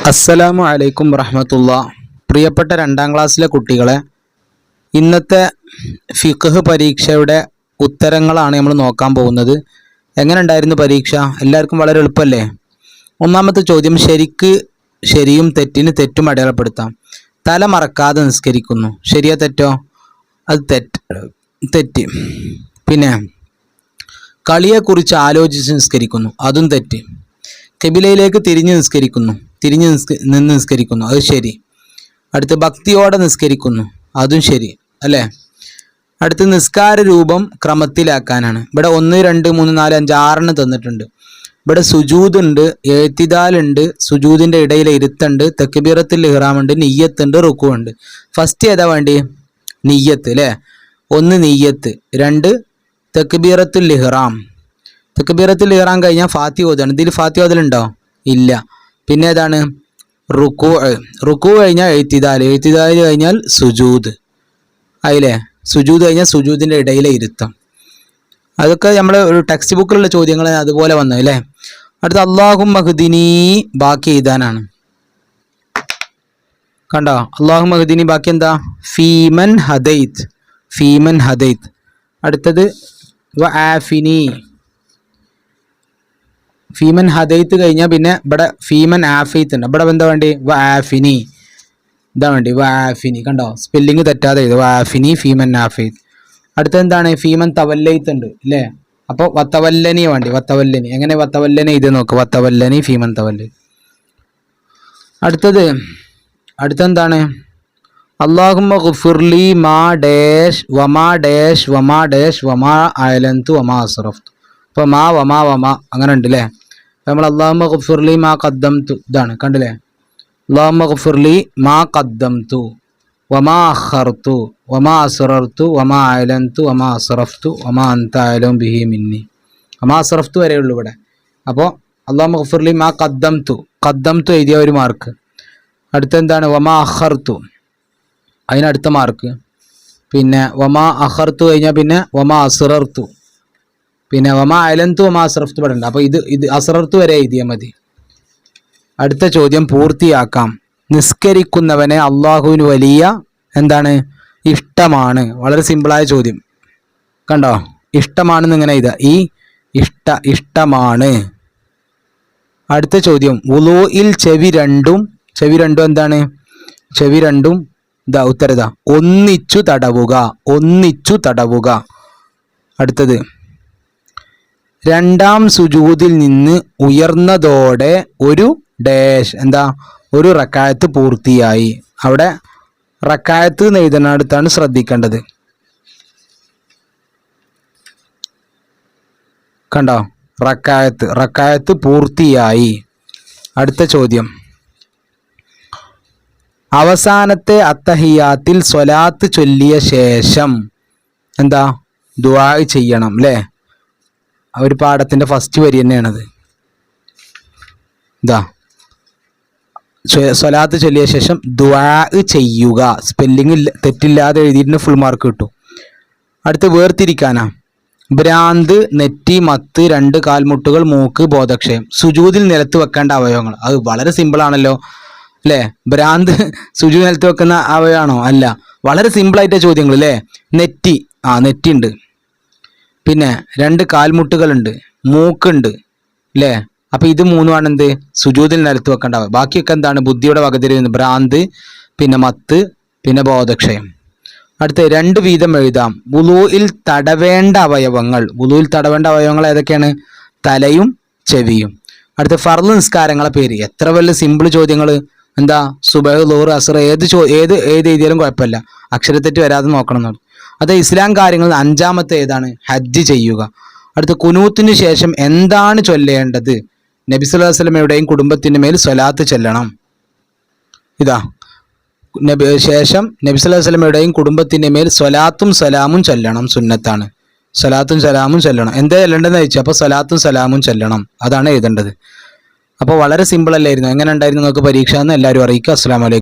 അസ്സലാമു അലൈക്കും വറഹ്മത്തുള്ളാ. പ്രിയപ്പെട്ട 2ാം ക്ലാസ്സിലെ കുട്ടികളെ, ഇന്നത്തെ ഫിഖ്ഹ് പരീക്ഷയുടെ ഉത്തരങ്ങളാണ് നമ്മൾ നോക്കാൻ പോകുന്നത്. എങ്ങനെ ഉണ്ടായിരുന്നു പരീക്ഷ? എല്ലാവർക്കും വളരെ എളുപ്പമല്ലേ? ഒന്നാമത്തെ ചോദ്യം, ശരിയും തെറ്റിന് തെറ്റും അടയാളപ്പെടുത്താം. തല മറക്കാതെ നിസ്കരിക്കുന്നു, ശരിയോ തെറ്റോ? അത് തെറ്റ്. പിന്നെ കളിയെക്കുറിച്ച് ആലോചിച്ച് നിസ്കരിക്കുന്നു, അതും തെറ്റ്. ഖിബിലയിലേക്ക് തിരിഞ്ഞ് നിന്ന് നിസ്കരിക്കുന്നു, അത് ശരി. അടുത്ത് ഭക്തിയോടെ നിസ്കരിക്കുന്നു, അതും ശരി അല്ലേ? അടുത്ത് നിസ്കാര രൂപം ക്രമത്തിലാക്കാനാണ്. ഇവിടെ 1, 2, 3, 4, 5, 6 തന്നിട്ടുണ്ട്. ഇവിടെ സുജൂദ് ഉണ്ട്, എഴുത്തിദാലുണ്ട്, സുജൂദിൻ്റെ ഇടയിൽ ഇരുത്തുണ്ട്, തക്ബീറത്തുൽ ഇഹ്റാം ഉണ്ട്, നിയ്യത്തുണ്ട്, റുക്കൂ ഉണ്ട്. ഫസ്റ്റ് ഏതാ വേണ്ടി? നിയ്യത്ത് അല്ലേ? 1 നിയ്യത്ത്, 2 തക്ബീറത്തുൽ ഇഹ്റാം. തക്ബീറത്തുൽ ഇഹ്റാം കഴിഞ്ഞാൽ ഫാത്തിഹ ഓതാണ്. ഇതിൽ ഫാത്തിഹ ഓതലുണ്ടോ? ഇല്ല. പിന്നെ ഏതാണ്? റുക്കൂ കഴിഞ്ഞാൽ എഴുത്തിദാൽ കഴിഞ്ഞാൽ സുജൂദ് ആയില്ലേ? സുജൂദ് കഴിഞ്ഞാൽ സുജൂദിൻ്റെ ഇടയിലെ ഇരുത്തം. അതൊക്കെ നമ്മൾ ഒരു ടെക്സ്റ്റ് ബുക്കിലുള്ള ചോദ്യങ്ങൾ അതുപോലെ വന്നു അല്ലേ? അടുത്ത അല്ലാഹുമ്മ ഹ്ദിനി ബാക്കി എഴുതാനാണ്. കണ്ടോ? അല്ലാഹുമ്മ ഹ്ദിനി ബാക്കി എന്താ? ഫീമൻ ഹദൈത്ത്. അടുത്തത് വആഫിനി. ഫീമൻ ഹദൈത്ത് കഴിഞ്ഞാൽ പിന്നെ ഇവിടെ ഫീമൻ ആഫീത്ത് ഉണ്ട്. ഇവിടെ എന്താ വേണ്ടി? വആഫിനി. ഇതാ വേണ്ടി വആഫിനി. കണ്ടോ? സ്പെല്ലിങ് തെറ്റാതെ ഇത് വആഫിനി ഫീമൻ ആഫീത്ത്. അടുത്ത എന്താണ്? ഫീമൻ തവല്ലൈത്ത് ഉണ്ട് അല്ലേ? അപ്പോൾ വത്തവല്ലനി വേണ്ടി. വത്തവല്ലനി എങ്ങനെ? വത്തവല്ലനി ഇത് നോക്ക്. വത്തവല്ലനി ഫീമൻ തവല്ലി. അടുത്തെന്താണ്? അല്ലാഹുമ്മ ഗുഫിർലി മാ ഡാഷ് വമാ ഡാഷ് വമാ ഡാഷ് വമാ അയലന്തു വമാ അസ്റഫ്തു. അപ്പോൾ വമാ അങ്ങനെ ഉണ്ട് അല്ലേ? നമ്മൾ അല്ലാഹുമ്മ ഗുഫിർലി മാ ഖദ്ദംതു ഇതാണ്, കണ്ടില്ലേ? അല്ലാഹുമ്മ ഗുഫിർലി മാ ഖദ്ദംതു വമാ അഖർതു വമാ അസ്റർതു വമാ അയലന്തു വമാ അസ്റഫ്തു വമാ അൻത അഅലമു ബിഹി മിന്നി. വമാ അസ്റഫ്തു വരെയുള്ളൂ ഇവിടെ. അപ്പോൾ അല്ലാഹുമ്മ ഗുഫിർലി മാ ഖദ്ദംതു എഴുതിയ ഒരു മാർക്ക്. അടുത്തെന്താണ്? വമാ അഖർതു, അതിനടുത്ത മാർക്ക്. പിന്നെ വമാ അഖർതു കഴിഞ്ഞാൽ പിന്നെ വമാ അസ്റർതു, പിന്നെ വമാ അയലന്തു വമാ അസ്റഫ്തു പെടണ്ട. അപ്പോൾ ഇത് അസ്റർതു വരെ എഴുതിയാൽ മതി. അടുത്ത ചോദ്യം പൂർത്തിയാക്കാം. നിസ്കരിക്കുന്നവനെ അള്ളാഹുവിന് വലിയ എന്താണ്? ഇഷ്ടമാണ്. വളരെ സിമ്പിളായ ചോദ്യം. കണ്ടോ? ഇഷ്ടമാണെന്ന് ഇങ്ങനെ എഴുതാം. ഇഷ്ടമാണ്. അടുത്ത ചോദ്യം, വുളൂഇൽ ചെവി രണ്ടും എന്താണ്? ചെവി രണ്ടും ഉത്തരതാ ഒന്നിച്ചു തടവുക. അടുത്തത്, 2ാം സുജൂദിൽ നിന്ന് ഉയർന്നതോടെ ഒരു ഡാഷ് എന്താ? ഒരു റക്അത്ത് പൂർത്തിയായി. അവിടെ റക്അത്ത് എന്ന് എഴുതുന്നിടത്താണ് ശ്രദ്ധിക്കേണ്ടത്. കണ്ടോ? റക്അത്ത് പൂർത്തിയായി. അടുത്ത ചോദ്യം, അവസാനത്തെ അത്തഹിയാത്തിൽ സ്വലാത്ത് ചൊല്ലിയ ശേഷം എന്താ? ദുആ ചെയ്യണം അല്ലേ? ഒരു പാഠത്തിൻ്റെ ഫസ്റ്റ് വരി തന്നെയാണത്. സ്വലാത്ത് ചൊല്ലിയ ശേഷം ദുആ ചെയ്യുക. സ്പെല്ലിങ് തെറ്റില്ലാതെ എഴുതിയിട്ട് ഫുൾ മാർക്ക് കിട്ടും. അടുത്ത് വേർതിരിക്കാനാ. ഭ്രാന്ത്, നെറ്റി, മത്ത്, 2 കാൽമുട്ടുകൾ, മൂക്ക്, ബോധക്ഷയം. സുജൂദിൽ നിലത്ത് വെക്കേണ്ട അവയവങ്ങൾ. അത് വളരെ സിമ്പിളാണല്ലോ അല്ലേ? ഭ്രാന്ത് സുജൂദ് നിലത്ത് വെക്കുന്ന അവയവമാണോ? അല്ല. വളരെ സിമ്പിളായിട്ട ചോദ്യങ്ങൾ അല്ലേ? നെറ്റി ഉണ്ട്. പിന്നെ 2 കാൽമുട്ടുകളുണ്ട്, മൂക്കുണ്ട് അല്ലേ? അപ്പോൾ ഇത് 3 എന്ത്? സുജൂദിൽ നിലത്ത് വെക്കേണ്ടവ. ബാക്കിയൊക്കെ എന്താണ്? ബുദ്ധിയുടെ വകതിരിവ്. ഭ്രാന്ത്, പിന്നെ മത്ത്, പിന്നെ ബോധക്ഷയം. അടുത്ത് 2 വീതം എഴുതാം. വുളൂഇൽ തടവേണ്ട അവയവങ്ങൾ ഏതൊക്കെയാണ്? തലയും ചെവിയും. അടുത്ത ഫർള് നിസ്കാരങ്ങളെ പേര്. എത്ര വലിയ സിമ്പിൾ ചോദ്യങ്ങൾ. എന്താ? സുബഹ്, ളുഹർ, അസ്ർ ഏത് എഴുതിയാലും കുഴപ്പമില്ല, അക്ഷരത്തെറ്റ് വരാതെ നോക്കണം എന്നാണ്. അത് ഇസ്ലാം കാര്യങ്ങൾ 5ാമത്തെ ഏതാണ്? ഹജ്ജ് ചെയ്യുക. അടുത്ത കുനൂത്തിന് ശേഷം എന്താണ് ചൊല്ലേണ്ടത്? നബി സല്ലല്ലാഹു അലൈഹി വസല്ലമയുടെയും കുടുംബത്തിൻ്റെ മേൽ സ്വലാത്ത് ചൊല്ലണം. ശേഷം നബി സല്ലല്ലാഹു അലൈഹി വസല്ലമയുടെയും കുടുംബത്തിൻ്റെ മേൽ സ്വലാത്തും സലാമും ചൊല്ലണം. സുന്നത്താണ്. സ്വലാത്തും സലാമും ചൊല്ലണം. എന്താ ചൊല്ലേണ്ടതെന്ന് ചോദിച്ചാൽ അപ്പോൾ സ്വലാത്തും സലാമും ചൊല്ലണം, അതാണ് എഴുതേണ്ടത്. അപ്പോൾ വളരെ സിമ്പിൾ അല്ലായിരുന്നു? എങ്ങനെ ഉണ്ടായിരുന്നു നിങ്ങൾക്ക് പരീക്ഷ എന്ന് എല്ലാവരും അറിയിക്കുക. അസ്സലാമു അലൈക്കും.